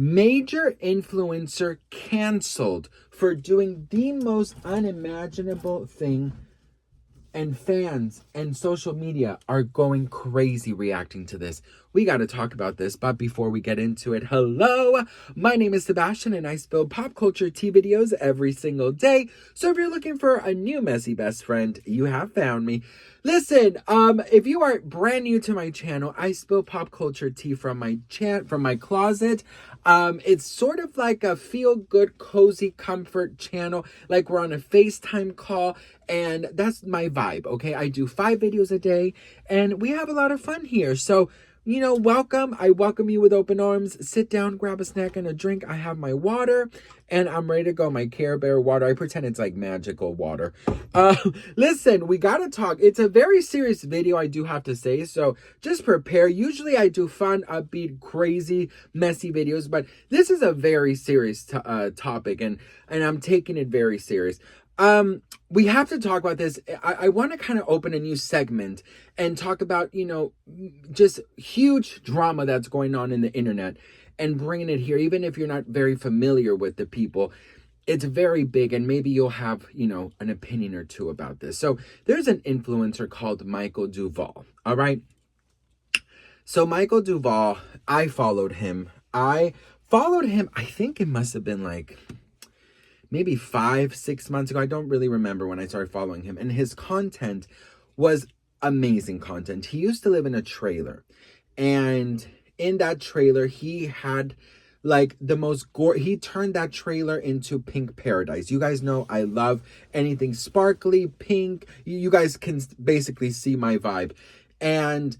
Major influencer canceled for doing the most unimaginable thing, and fans and social media are going crazy reacting to this. We got to talk about this, but before we get into it, hello, my name is Sebastian and I spill pop culture tea videos every single day. So if you're looking for a new messy best friend, you have found me. Listen, if you are brand new to my channel, I spill pop culture tea from my closet. It's sort of like a feel-good, cozy comfort channel, like we're on a FaceTime call, and that's my vibe, okay? I do 5 videos a day, and we have a lot of fun here. So, you know, welcome. I welcome you with open arms. Sit down, grab a snack and a drink. I have my water, and I'm ready to go. My Care Bear water. I pretend it's like magical water. Listen, we gotta talk. It's a very serious video, I do have to say, so just prepare. Usually I do fun, upbeat, crazy, messy videos, but this is a very serious topic, and I'm taking it very serious. We have to talk about this. I want to kind of open a new segment and talk about, you know, just huge drama that's going on in the internet and bringing it here, even if you're not very familiar with the people. It's very big, and maybe you'll have, you know, an opinion or two about this. So there's an influencer called Michael Duvall. All right. So Michael Duvall, I followed him. I think it must have been like maybe 5-6 months ago. I don't really remember when I started following him. And his content was amazing content. He used to live in a trailer. And in that trailer, he had like the most he turned that trailer into pink paradise. You guys know I love anything sparkly, pink. You guys can basically see my vibe. And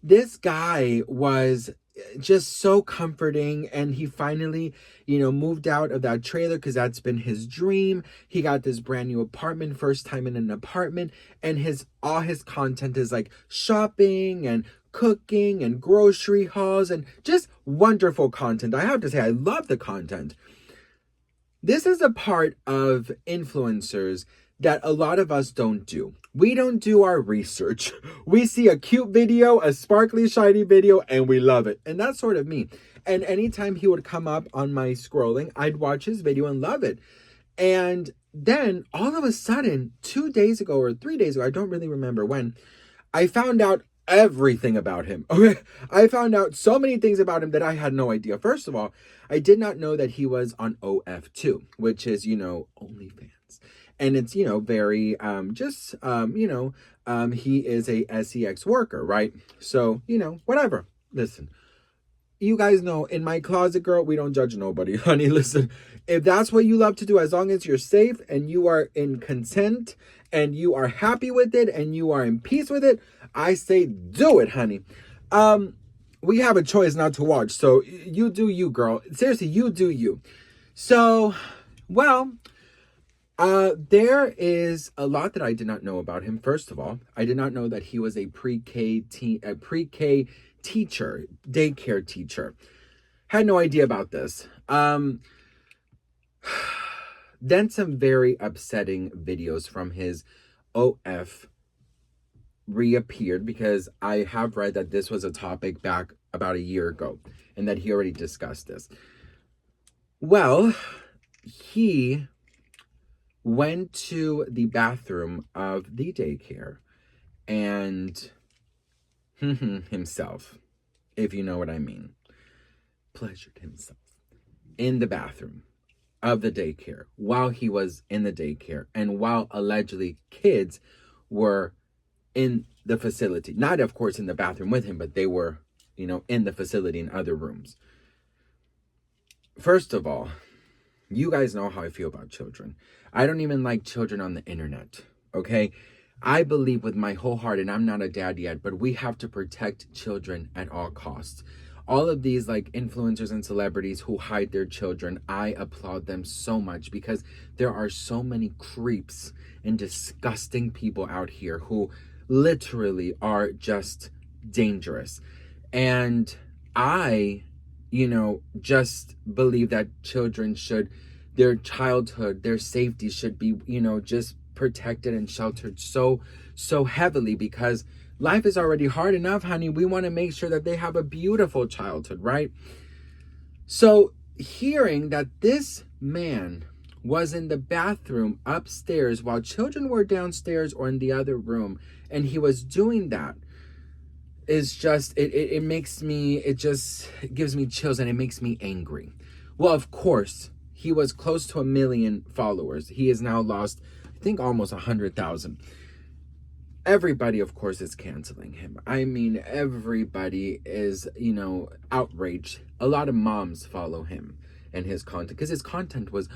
this guy was just so comforting, and he finally, you know, moved out of that trailer because that's been his dream. He got this brand new apartment, first time in an apartment, and all his content is like shopping and cooking and grocery hauls and just wonderful content. I have to say, I love the content. This is a part of influencers that a lot of us don't do. We don't do our research. We see a cute video, a sparkly, shiny video, and we love it. And that's sort of me. And anytime he would come up on my scrolling, I'd watch his video and love it. And then all of a sudden, 2 days ago or 3 days ago, I don't really remember when, I found out everything about him. Okay, I found out so many things about him that I had no idea. First of all, I did not know that he was on OF2, which is, you know, OnlyFans. And it's, you know, very, he is a sex worker, right? So, you know, whatever. Listen, you guys know, in my closet, girl, we don't judge nobody, honey. Listen, if that's what you love to do, as long as you're safe and you are in consent and you are happy with it and you are in peace with it, I say do it, honey. We have a choice not to watch, so you do you, girl. Seriously, you do you. So, well, there is a lot that I did not know about him. First of all, I did not know that he was a pre-K teacher, daycare teacher. Had no idea about this. Then some very upsetting videos from his OF reappeared, because I have read that this was a topic back about a year ago and that he already discussed this. Well, he went to the bathroom of the daycare and himself, if you know what I mean, pleasured himself in the bathroom of the daycare while he was in the daycare, and while allegedly kids were in the facility. Not, of course, in the bathroom with him, but they were, you know, in the facility in other rooms. First of all, you guys know how I feel about children. I don't even like children on the internet, okay? I believe with my whole heart, and I'm not a dad yet, but we have to protect children at all costs. All of these like influencers and celebrities who hide their children, I applaud them so much, because there are so many creeps and disgusting people out here who literally are just dangerous. And I, you know, just believe that children should, their childhood, their safety should be, you know, just protected and sheltered so heavily, because life is already hard enough, honey. We want to make sure that they have a beautiful childhood, right? So hearing that this man was in the bathroom upstairs while children were downstairs or in the other room, and he was doing that, is just, it makes me, it just gives me chills, and it makes me angry. Well, of course, he was close to 1 million followers. He has now lost, I think, almost 100,000. Everybody, of course, is canceling him. I mean, everybody is, outraged. A lot of moms follow him and his content, because his content was,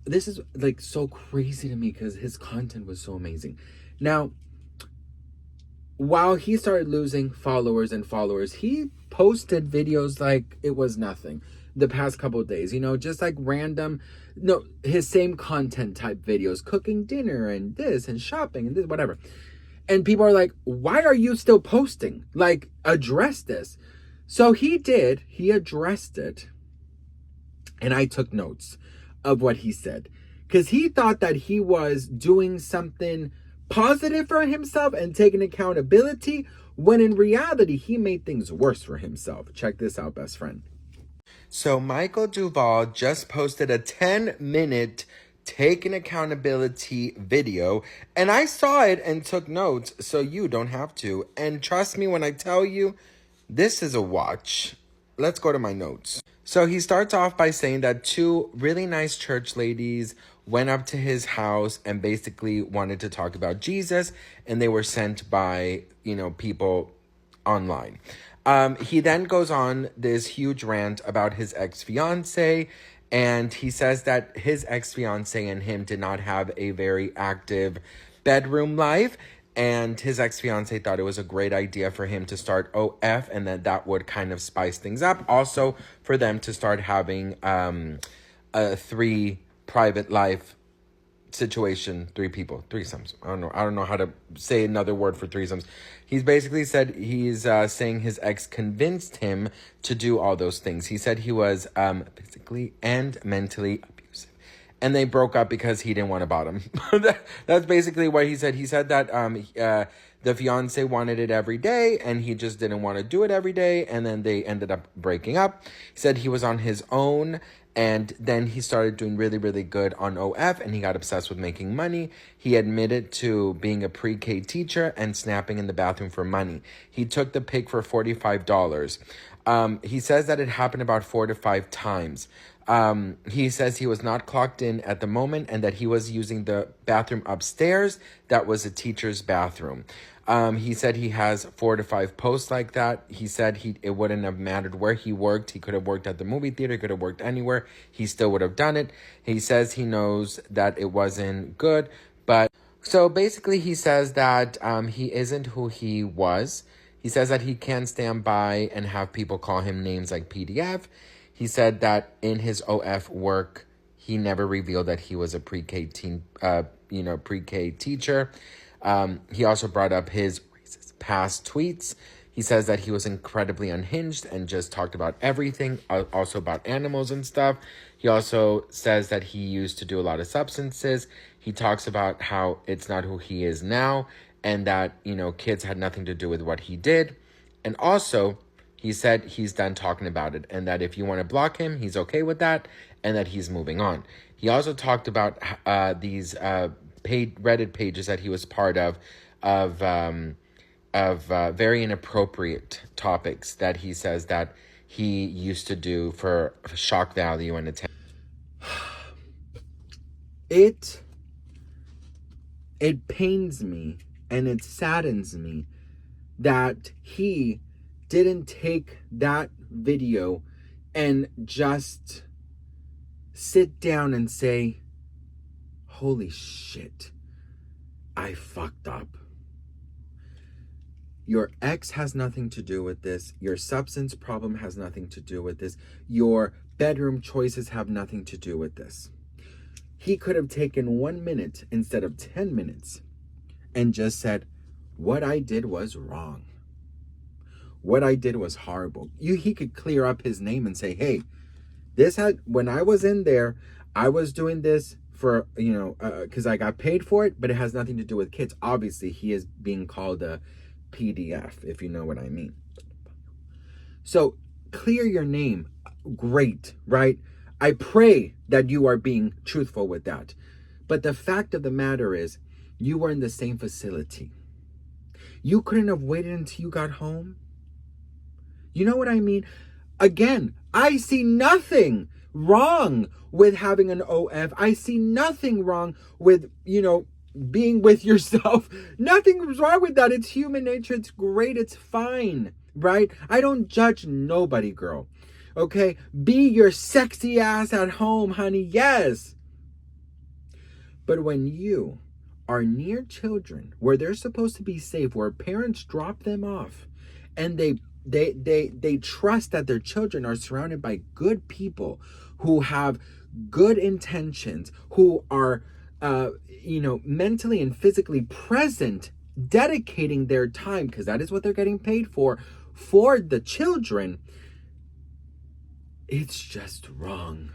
this is like so crazy to me, because his content was so amazing. Now, while he started losing followers, he posted videos like it was nothing the past couple of days, just like random, his same content type videos, cooking dinner and this and shopping and this, whatever. And people are like, why are you still posting? Like, address this. So he did. He addressed it. And I took notes of what he said, because he thought that he was doing something positive for himself and taking accountability, when in reality, he made things worse for himself. Check this out, best friend. So Michael Duvall just posted a 10-minute taking accountability video, and I saw it and took notes, so you don't have to. And trust me when I tell you, this is a watch. Let's go to my notes. So he starts off by saying that 2 really nice church ladies went up to his house and basically wanted to talk about Jesus, and they were sent by, people online. He then goes on this huge rant about his ex-fiance, and he says that his ex-fiance and him did not have a very active bedroom life, and his ex-fiance thought it was a great idea for him to start OF, and that would kind of spice things up. Also, for them to start having a 3 private life situation, 3 people, threesomes. I don't know how to say another word for threesomes. He's basically said he's saying his ex convinced him to do all those things. He said he was physically and mentally abusive, and they broke up because he didn't want to bottom. That's basically what he said. He said that the fiance wanted it every day, and he just didn't want to do it every day, and then they ended up breaking up. He said he was on his own, and then he started doing really, really good on OF, and he got obsessed with making money. He admitted to being a pre-K teacher and snapping in the bathroom for money. He took the pic for $45. He says that it happened about 4 to 5 times. He says he was not clocked in at the moment, and that he was using the bathroom upstairs. That was a teacher's bathroom. He said he has 4 to 5 posts like that. He said it wouldn't have mattered where he worked. He could have worked at the movie theater, could have worked anywhere. He still would have done it. He says he knows that it wasn't good, but so basically he says that he isn't who he was. He says that he can't stand by and have people call him names like PDF. He said that in his OF work, he never revealed that he was a pre-K pre-K teacher. He also brought up his racist past tweets. He says that he was incredibly unhinged and just talked about everything, also about animals and stuff. He also says that he used to do a lot of substances. He talks about how it's not who he is now, and that, kids had nothing to do with what he did. And also, he said he's done talking about it, and that if you want to block him, he's okay with that, and that he's moving on. He also talked about these paid Reddit pages that he was part of very inappropriate topics that he says that he used to do for shock value and attention. It pains me and it saddens me that he didn't take that video and just sit down and say, holy shit, I fucked up. Your ex has nothing to do with this. Your substance problem has nothing to do with this. Your bedroom choices have nothing to do with this. He could have taken 1 minute instead of 10 minutes and just said, what I did was wrong. What I did was horrible. He could clear up his name and say, hey, when I was in there, I was doing this for, because I got paid for it, but it has nothing to do with kids. Obviously, he is being called a PDF, if you know what I mean. So clear your name. great, right? I pray that you are being truthful with that. But the fact of the matter is, you were in the same facility. You couldn't have waited until you got home. You know what I mean? Again, I see nothing wrong with having an OF. I see nothing wrong with, being with yourself. Nothing's wrong with that. It's human nature. It's great. It's fine, right? I don't judge nobody, girl. Okay? Be your sexy ass at home, honey. Yes. But when you are near children where they're supposed to be safe, where parents drop them off and they trust that their children are surrounded by good people who have good intentions, who are mentally and physically present, dedicating their time, because that is what they're getting paid for the children, it's just wrong.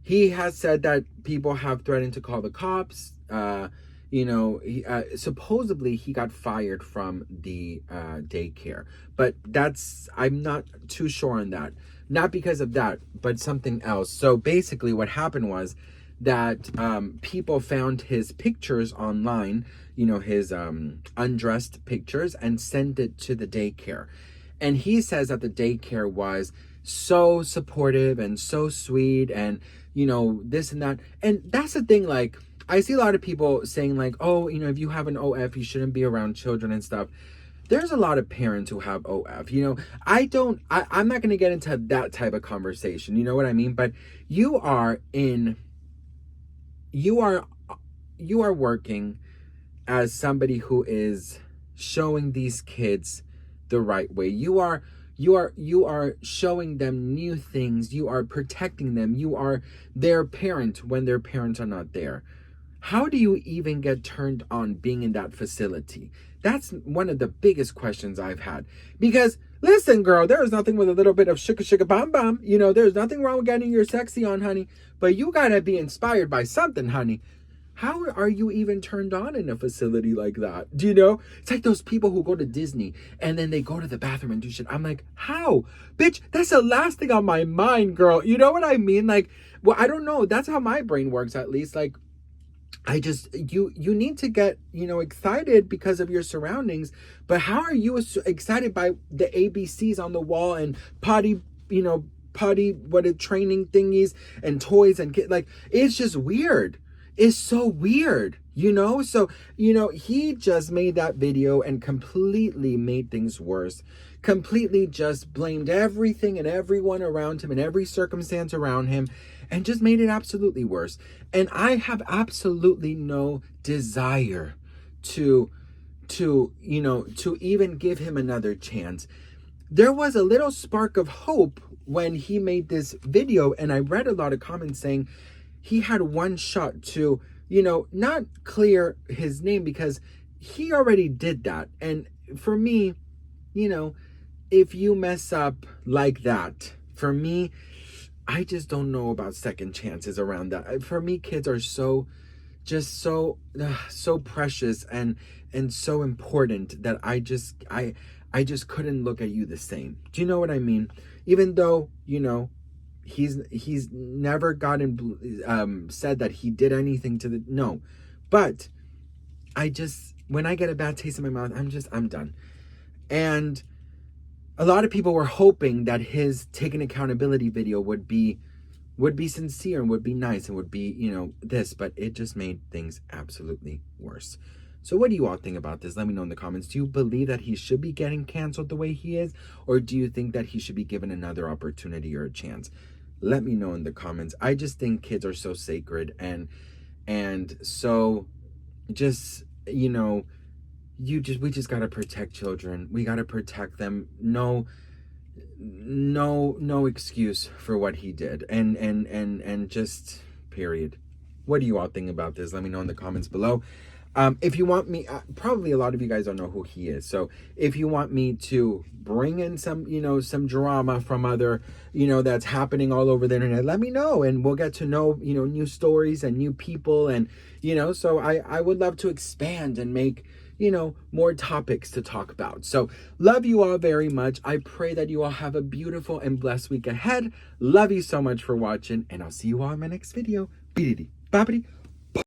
He has said that people have threatened to call the cops. Supposedly he got fired from the daycare, but I'm not too sure on that. Not because of that, but something else. So basically what happened was that people found his pictures online, his undressed pictures, and sent it to the daycare. And he says that the daycare was so supportive and so sweet and, this and that. And that's the thing, like, I see a lot of people saying like, oh, if you have an OF, you shouldn't be around children and stuff. There's a lot of parents who have OF, I'm not going to get into that type of conversation. You know what I mean? But you are working as somebody who is showing these kids the right way. You are showing them new things. You are protecting them. You are their parent when their parents are not there. How do you even get turned on being in that facility? That's one of the biggest questions I've had. Because, listen, girl, there is nothing with a little bit of shika bam bam. There's nothing wrong with getting your sexy on, honey. But you gotta be inspired by something, honey. How are you even turned on in a facility like that? Do you know? It's like those people who go to Disney and then they go to the bathroom and do shit. I'm like, how? Bitch, that's the last thing on my mind, girl. You know what I mean? Like, well, I don't know. That's how my brain works, at least. Like, you need to get, excited because of your surroundings. But how are you excited by the ABCs on the wall and potty training thingies and toys and like, it's just weird. It's so weird, So, he just made that video and completely made things worse. Completely just blamed everything and everyone around him and every circumstance around him and just made it absolutely worse. And I have absolutely no desire to even give him another chance. There was a little spark of hope when he made this video, and I read a lot of comments saying he had one shot to, not clear his name because he already did that. And for me, if you mess up like that, for me, I just don't know about second chances around that. For me, kids are so precious and so important that I just couldn't look at you the same. Do you know what I mean? Even though, he's never gotten said that he did anything to no. But when I get a bad taste in my mouth, I'm done. And a lot of people were hoping that his taking accountability video would be sincere and would be nice and would be, this, but it just made things absolutely worse. So what do you all think about this? Let me know in the comments. Do you believe that he should be getting canceled the way he is? Or do you think that he should be given another opportunity or a chance? Let me know in the comments. I just think kids are so sacred and so just, we just got to protect children. We got to protect them. No excuse for what he did. And just period. What do you all think about this? Let me know in the comments below. If you want me, probably a lot of you guys don't know who he is. So if you want me to bring in some, some drama from other, that's happening all over the internet, let me know and we'll get to know, new stories and new people. And, so I would love to expand and make, more topics to talk about. So love you all very much. I pray that you all have a beautiful and blessed week ahead. Love you so much for watching, and I'll see you all in my next video. Bididi, babidi.